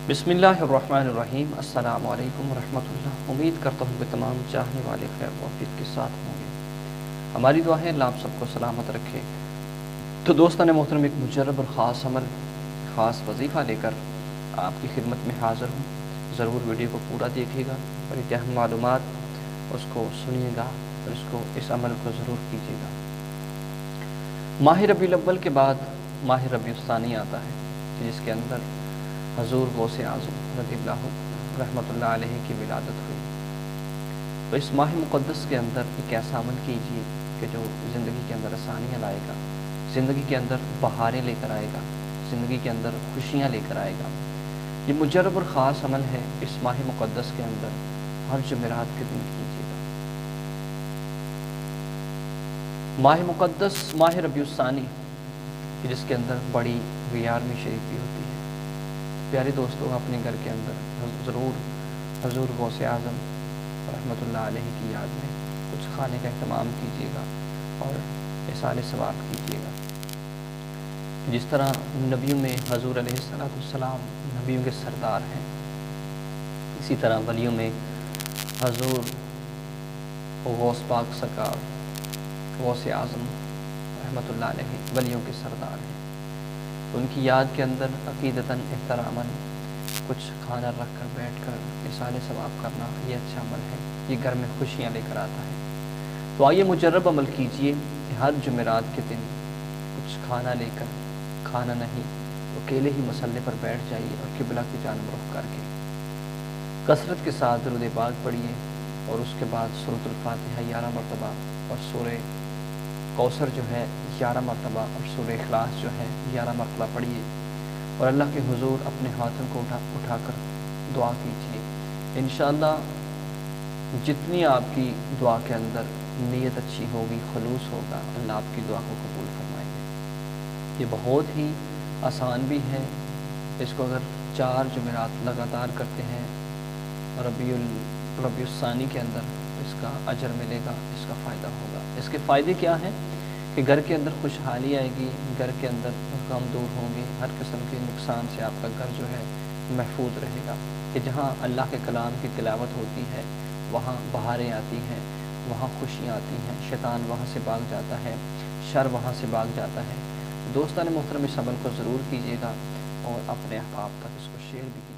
बिस्मिल्लाहिर्रहमानिर्रहीम। अस्सलाम वालेकुम रहमतुल्लाह। उम्मीद करता हूँ कि तमाम चाहने वाले खैर तौफीक के साथ होंगे। हमारी दुआ है अल्लाह आप सबको सलामत रखे। तो दोस्तान मोहतरम, एक मुजर्रब और ख़ास अमल, ख़ास वजीफ़ा लेकर आपकी खिदमत में हाज़िर हूँ। ज़रूर वीडियो को पूरा देखिएगा और एक अहम मालूमात उसको सुनिएगा और इस अमल को ज़रूर कीजिएगा। माह रबीउल अव्वल के बाद माह रबीउल सानी आता है, जिसके अंदर हजूर गौसे आज़म रज़ियल्लाहु रहमतुल्लाह अलैहि की विलादत हुई। तो इस माह मुक़द्दस के अंदर एक ऐसा अमल कीजिए कि जो ज़िंदगी के अंदर आसानियाँ लाएगा, ज़िंदगी के अंदर बहारें लेकर आएगा, ज़िंदगी के अंदर खुशियाँ लेकर आएगा। ये मुजर्रब और ख़ास अमल है। इस माह मुक़द्दस के अंदर हर जुमेरात के दिन कीजिएगा। माह मुक़द्दस माह रबीउल सानी, जिसके अंदर बड़ी 11वीं शरीफ भी होती है। प्यारे दोस्तों, अपने घर के अंदर ज़रूर हजूर गौसे आज़म रहमतुल्लाह अलैहि की याद में कुछ खाने का अहतमाम कीजिएगा और इसाले सवाब कीजिएगा। जिस तरह नबियों में हजूर अलैहिस्सलाम नबियों के सरदार हैं, इसी तरह वलियों में हजूर गौस पाक सरकार गौसे आज़म रहमतुल्लाह अलैहि वलियों के सरदार हैं। तो उनकी याद के अंदर अक़ीदतन एहतरामन कुछ खाना रख कर बैठ कर इसाले सवाब करना, ये अच्छा अमल है। ये घर में खुशियाँ लेकर आता है। तो आइए मुजर्रब अमल कीजिए कि हर जुमेरात के दिन कुछ खाना लेकर, खाना नहीं तो अकेले ही मसल्ले पर बैठ जाइए और क़िबला की जानिब रुख करके कसरत के साथ दुरूद पाक पढ़िए और उसके बाद सूरतुल फातिहा 11 मरतबा और सूरह कौसर जो है 11 मरतबा और सूरह इखलास जो है 11 मरतबा पढ़िए और अल्लाह के हुजूर अपने हाथों को उठाकर दुआ कीजिए। इंशाअल्लाह जितनी आपकी दुआ के अंदर नीयत अच्छी होगी, खुलूस होगा, अल्लाह आपकी दुआ को कबूल फरमाएंगे। ये बहुत ही आसान भी है। इसको अगर 4 जुमेरात लगातार करते हैं रबीउल सानी के अंदर, इसका अजर मिलेगा, इसका फ़ायदा होगा। इसके फ़ायदे क्या हैं कि घर के अंदर खुशहाली आएगी, घर के अंदर गम दूर होंगे, हर किस्म के नुकसान से आपका घर जो है महफूज रहेगा। कि जहाँ अल्लाह के कलाम की तिलावत होती है वहाँ बहारें आती हैं, वहाँ खुशियाँ आती हैं, शैतान वहाँ से भाग जाता है, शर वहाँ से भाग जाता है। दोस्तान मोहतरम, इस अमल को ज़रूर कीजिएगा और अपने अहबाब तक इसको शेयर भी कीजिएगा।